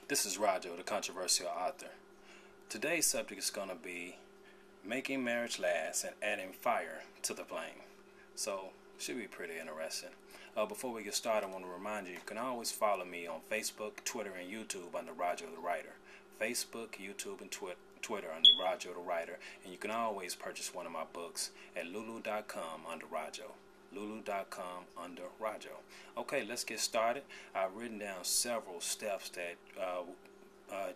This is Rajo, the controversial author. Today's subject is going to be making marriage last and adding fire to the flame. So, should be pretty interesting. Before we get started, I want to remind you, you can always follow me on Facebook, Twitter, and YouTube under Rajo the Writer. Facebook, YouTube, and Twitter under Rajo the Writer. And you can always purchase one of my books at lulu.com under Rajo. Lulu.com under Rajo. Okay, let's get started. I've written down several steps that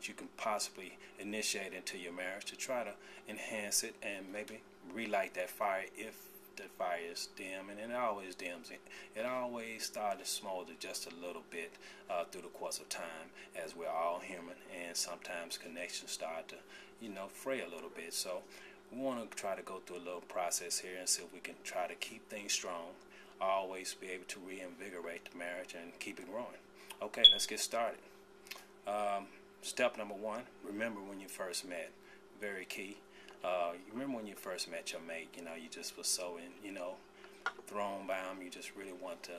you can possibly initiate into your marriage to try to enhance it and maybe relight that fire if the fire is dim, and it always dims. It always starts to smolder just a little bit through the course of time, as we're all human, and sometimes connections start to, fray a little bit. So we want to try to go through a little process here and see if we can try to keep things strong, always be able to reinvigorate the marriage and keep it growing. Okay, let's get started. Step number one, remember when you first met. Very key. You remember when you first met your mate, you just was so thrown by them. You just really want to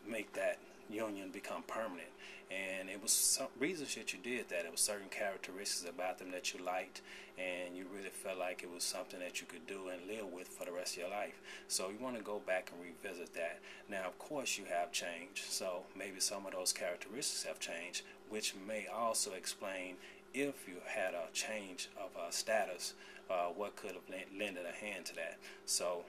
make that union become permanent. And it was some reasons that you did that. It was certain characteristics about them that you liked, and you really felt like it was something that you could do and live with for the rest of your life. So you want to go back and revisit that. Now, of course, you have changed, so maybe some of those characteristics have changed, which may also explain if you had a change of status, what could have lended a hand to that. So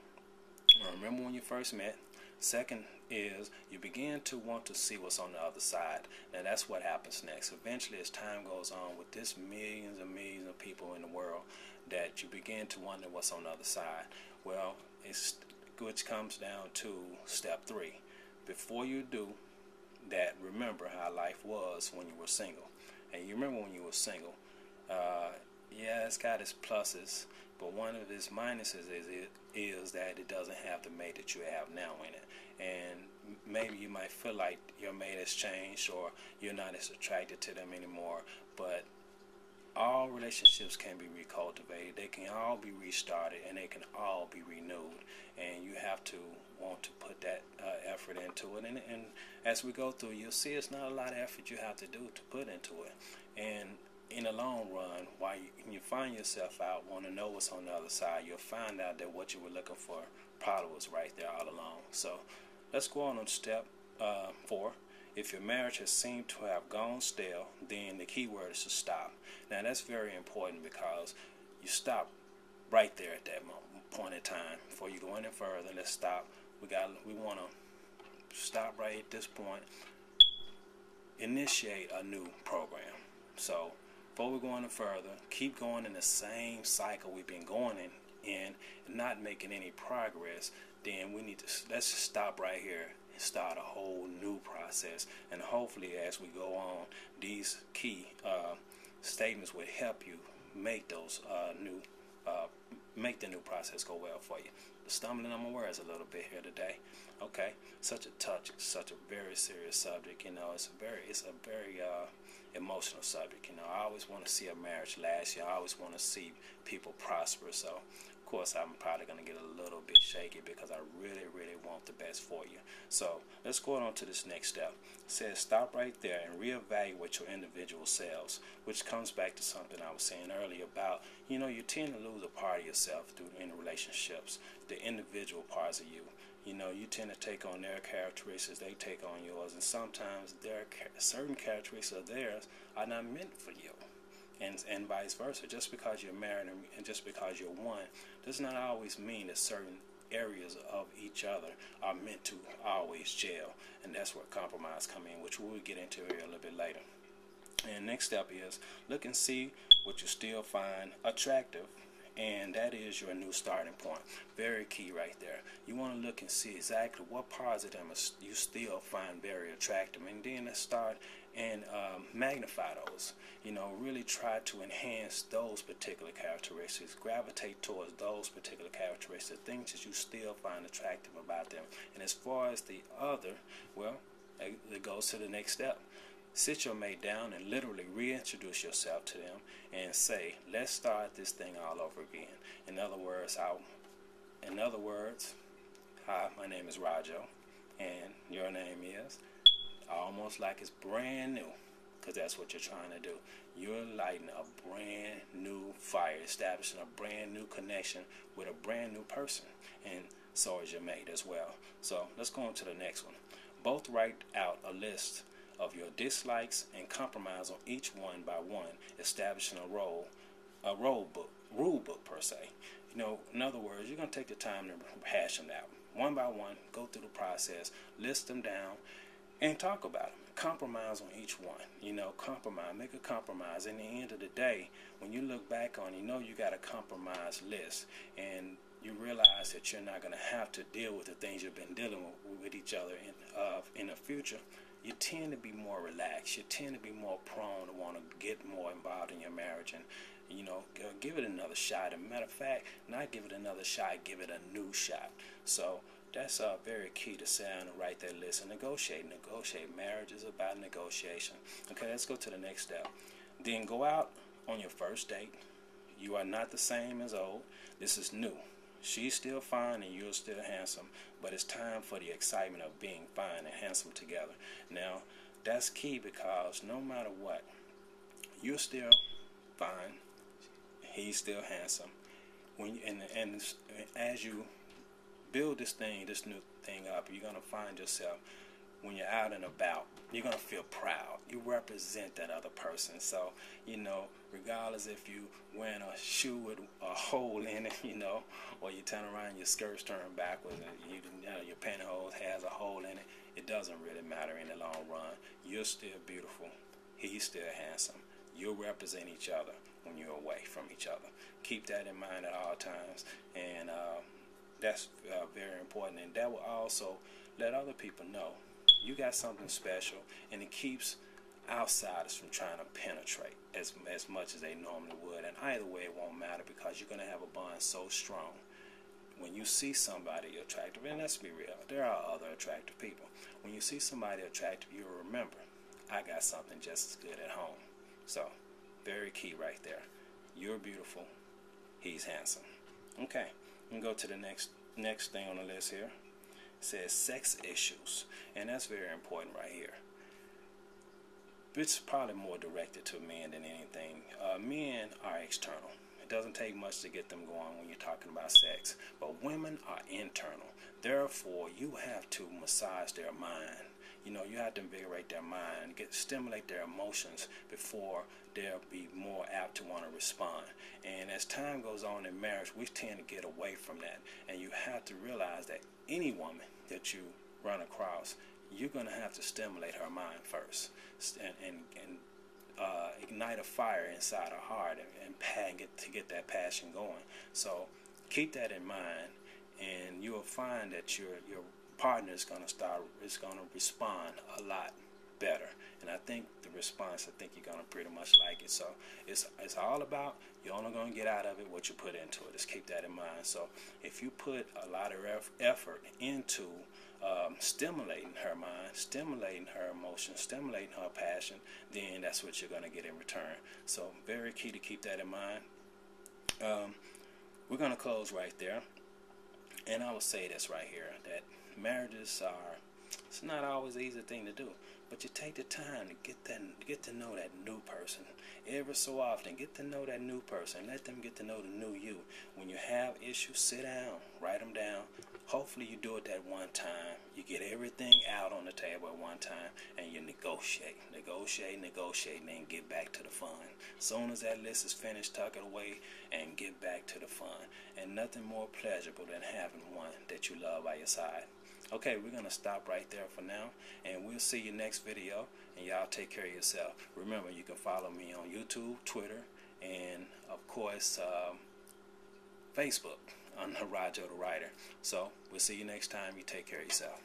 remember when you first met. Second is you begin to want to see what's on the other side. Now that's what happens next. Eventually, as time goes on with this millions and millions of people in the world, that you begin to wonder what's on the other side. Well, which comes down to step three. Before you do that, remember how life was when you were single. And you remember when you were single, it's got its pluses, but one of its minuses is that it doesn't have the mate that you have now in it. And maybe you might feel like your mate has changed or you're not as attracted to them anymore, but all relationships can be recultivated. They can all be restarted, and they can all be renewed. And you have to want to put that effort into it. And as we go through, you'll see it's not a lot of effort you have to do to put into it. And in the long run, while you find yourself out, want to know what's on the other side, you'll find out that what you were looking for probably was right there all along. So let's go on to step 4. If your marriage has seemed to have gone stale, then the key word is to stop. Now that's very important, because you stop right there at that point in time. Before you go any further, let's stop. We want to stop right at this point. Initiate a new program. So before we go any further, keep going in the same cycle we've been going in and not making any progress, then let's just stop right here and start a whole new process. And hopefully, as we go on, these key statements will help you make those make the new process go well for you. Stumbling on my words a little bit here today. Okay, such a very serious subject. It's a very emotional subject. I always want to see a marriage last. I always want to see people prosper. So, of course, I'm probably going to get a little bit shaky because I really, really want the best for you. So, let's go on to this next step. It says stop right there and reevaluate your individual selves, which comes back to something I was saying earlier about, you tend to lose a part of yourself in relationships, the individual parts of you. You tend to take on their characteristics, they take on yours, and sometimes certain characteristics of theirs are not meant for you, and vice versa. Just because you're married and just because you're one does not always mean that certain areas of each other are meant to always gel, and that's where compromise come in, which we'll get into here a little bit later. And next step is look and see what you still find attractive, and that is your new starting point. Very key right there. You want to look and see exactly what parts of them you still find very attractive, and then let's start and magnify those. Really try to enhance those particular characteristics, gravitate towards those particular characteristics, things that you still find attractive about them. And as far as the other, well, it goes to the next step. Sit your mate down and literally reintroduce yourself to them and say, let's start this thing all over again. In other words, hi, my name is Rajo, and your name is, almost like it's brand new. because that's what you're trying to do. You're lighting a brand new fire, establishing a brand new connection with a brand new person, and so is your mate as well. So let's go on to the next one. Both write out a list of your dislikes and compromise on each one by one, establishing a rule book per se. In other words, you're going to take the time to hash them out one by one, go through the process, list them down, and talk about them. Compromise on each one. Compromise, make a compromise. In the end of the day, when you look back on, you got a compromise list, and you realize that you're not going to have to deal with the things you've been dealing with each other in the future. You tend to be more relaxed. You tend to be more prone to want to get more involved in your marriage and, give it another shot. As a matter of fact, not give it another shot, give it a new shot. So that's very key to sit down and write that list and negotiate. Marriage is about negotiation. Okay, let's go to the next step. Then go out on your first date. You are not the same as old. This is new. She's still fine and you're still handsome, but it's time for the excitement of being fine and handsome together. Now, that's key because no matter what, you're still fine, he's still handsome. And as you build this new thing up, you're gonna find yourself when you're out and about, you're gonna feel proud. You represent that other person. So, regardless if you wearing a shoe with a hole in it, or you turn around, your skirt's turned backwards, and your pantyhose has a hole in it, it doesn't really matter in the long run. You're still beautiful. He's still handsome. You'll represent each other when you're away from each other. Keep that in mind at all times, and that's very important. And that will also let other people know you got something special, and it keeps outsiders from trying to penetrate as much as they normally would. And either way, it won't matter because you're going to have a bond so strong. When you see somebody attractive, and let's be real, there are other attractive people. When you see somebody attractive, you'll remember, I got something just as good at home. So, very key right there. You're beautiful. He's handsome. Okay, we can go to the next thing on the list here. It says sex issues, and that's very important right here. It's probably more directed to men than anything. Men are external. It doesn't take much to get them going when you're talking about sex, but women are internal. Therefore, you have to massage their mind. You have to invigorate their mind, stimulate their emotions before they'll be more apt to want to respond. And as time goes on in marriage, we tend to get away from that. And you have to realize that any woman that you run across, you're going to have to stimulate her mind first and ignite a fire inside her heart and get that passion going. So keep that in mind, and you will find that your partner is going to respond a lot better. And I think the response, you're going to pretty much like it. So it's all about, you're only going to get out of it what you put into it. Just keep that in mind. So if you put a lot of effort into stimulating her mind, stimulating her emotions, stimulating her passion, then that's what you're going to get in return. So very key to keep that in mind. We're going to close right there. And I will say this right here, that marriages it's not always an easy thing to do, but you take the time to get to know that new person. Every so often, get to know that new person. Let them get to know the new you. When you have issues, sit down, write them down. Hopefully you do it that one time. You get everything out on the table at one time, and you negotiate, and then get back to the fun. As soon as that list is finished, tuck it away and get back to the fun. And nothing more pleasurable than having one that you love by your side. Okay, we're going to stop right there for now, and we'll see you next video, and y'all take care of yourself. Remember, you can follow me on YouTube, Twitter, and, of course, Facebook on Rajo the Writer. So, we'll see you next time. You take care of yourself.